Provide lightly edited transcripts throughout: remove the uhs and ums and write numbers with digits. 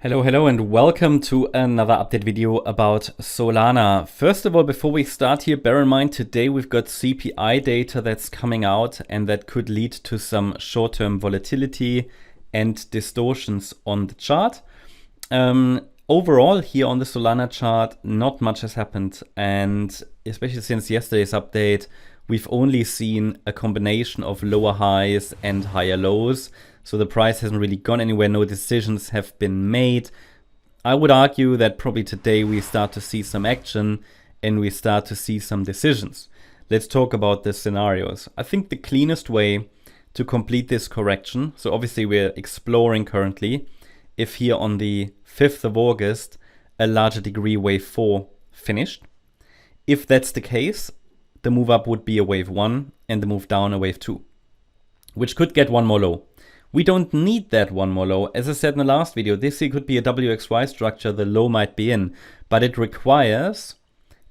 Hello and welcome to another update video about Solana. First of all, before we start here, bear in mind today we've got CPI data that's coming out and that could lead to some short-term volatility and distortions on the chart. Overall here on the Solana chart, not much has happened, and especially since yesterday's update, we've only seen a combination of lower highs and higher lows. So the price hasn't really gone anywhere, no decisions have been made. I would argue that probably today we start to see some action and we start to see some decisions. Let's talk about the scenarios. I think the cleanest way to complete this correction, so obviously we're exploring currently, if here on the 5th of August, a larger degree wave 4 finished. If that's the case, the move up would be a wave 1 and the move down a wave 2, which could get one more low. We don't need that one more low. As I said in the last video, this here could be a WXY structure the low might be in, but it requires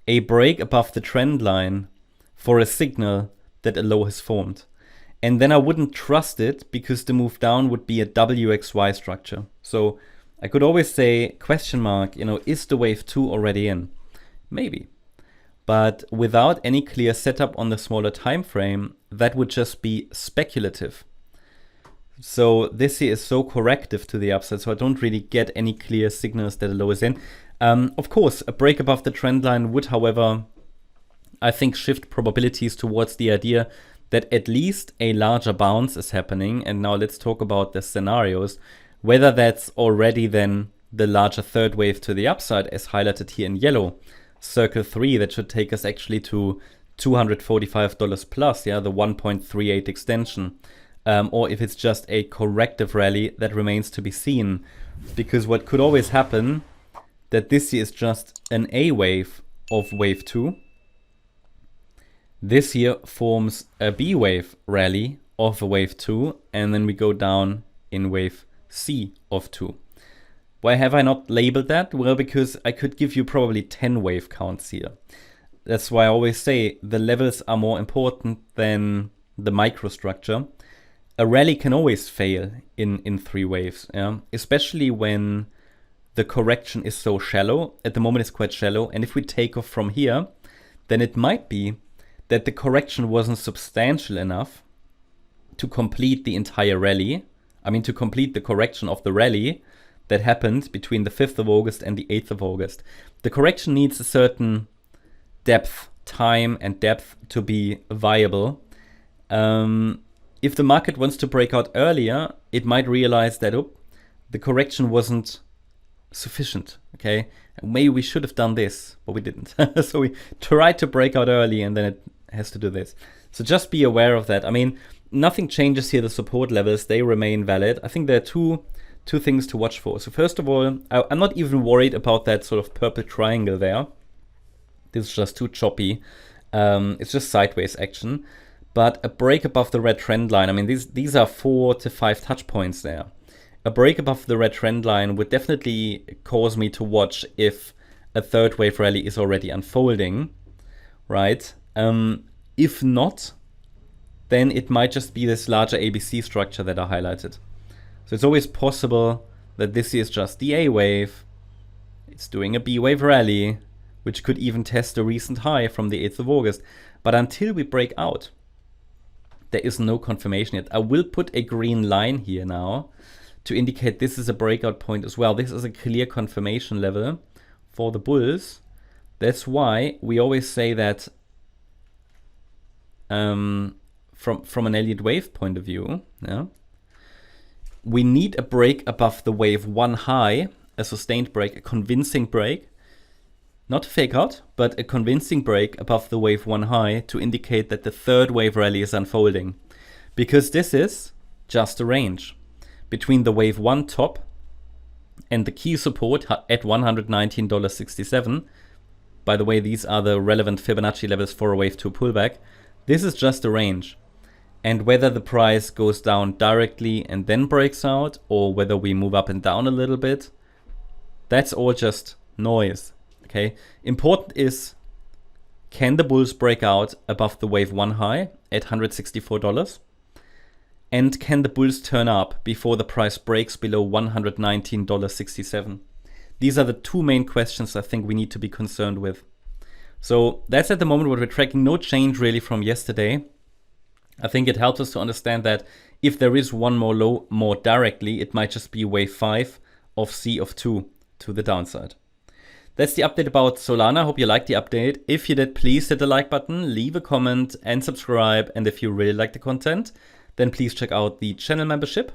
a break above the trend line for a signal that a low has formed. And then I wouldn't trust it because the move down would be a WXY structure. So I could always say, question mark, is the wave 2 already in? Maybe. But without any clear setup on the smaller time frame, that would just be speculative. So this here is so corrective to the upside, so I don't really get any clear signals that a low is in. Of course, a break above the trend line would, however, I think shift probabilities towards the idea that at least a larger bounce is happening. And now let's talk about the scenarios, whether that's already then the larger third wave to the upside as highlighted here in yellow. Circle 3, that should take us actually to $245 plus, yeah, the 1.38 extension. Or if it's just a corrective rally, that remains to be seen. Because what could always happen, that this here is just an A wave of wave 2. This here forms a B wave rally of a wave 2, and then we go down in wave C of 2. Why have I not labeled that? Well, because I could give you probably 10 wave counts here. That's why I always say the levels are more important than the microstructure. A rally can always fail in 3 waves, yeah? Especially when the correction is so shallow. At the moment it's quite shallow, and if we take off from here, then it might be that the correction wasn't substantial enough to complete the entire rally. I mean, to complete the correction of the rally that happened between the 5th of August and the 8th of August. The correction needs a certain depth, time and depth to be viable. If the market wants to break out earlier, it might realize that the correction wasn't sufficient, okay? Maybe we should have done this, but we didn't. So we tried to break out early and then it has to do this. So just be aware of that. I mean, nothing changes here. The support levels, they remain valid. I think there are two things to watch for. So first of all, I'm not even worried about that sort of purple triangle there. This is just too choppy. It's just sideways action. But a break above the red trend line, I mean, these are 4 to 5 touch points there. A break above the red trend line would definitely cause me to watch if a third wave rally is already unfolding, right? If not, then it might just be this larger ABC structure that I highlighted. So it's always possible that this is just the A wave. It's doing a B wave rally, which could even test the recent high from the 8th of August. But until we break out, there is no confirmation yet. I will put a green line here now to indicate this is a breakout point as well. This is a clear confirmation level for the bulls. That's why we always say that from an Elliott wave point of view, yeah, we need a break above the wave 1 high, a sustained break, a convincing break. Not a fake out, but a convincing break above the wave 1 high to indicate that the third wave rally is unfolding. Because this is just a range between the wave 1 top and the key support at $119.67. By the way, these are the relevant Fibonacci levels for a wave 2 pullback. This is just a range. And whether the price goes down directly and then breaks out, or whether we move up and down a little bit, that's all just noise. Okay, important is, can the bulls break out above the wave 1 high at $164? And can the bulls turn up before the price breaks below $119.67? These are the two main questions I think we need to be concerned with. So that's at the moment what we're tracking. No change really from yesterday. I think it helps us to understand that if there is one more low more directly, it might just be wave 5 of C of 2 to the downside. That's the update about Solana. Hope you liked the update. If you did, please hit the like button, leave a comment and subscribe. And if you really like the content, then please check out the channel membership.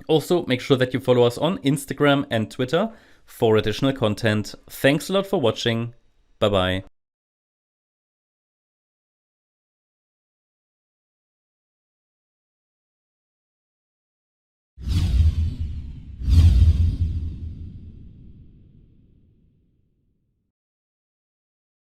Also, make sure that you follow us on Instagram and Twitter for additional content. Thanks a lot for watching. Bye-bye.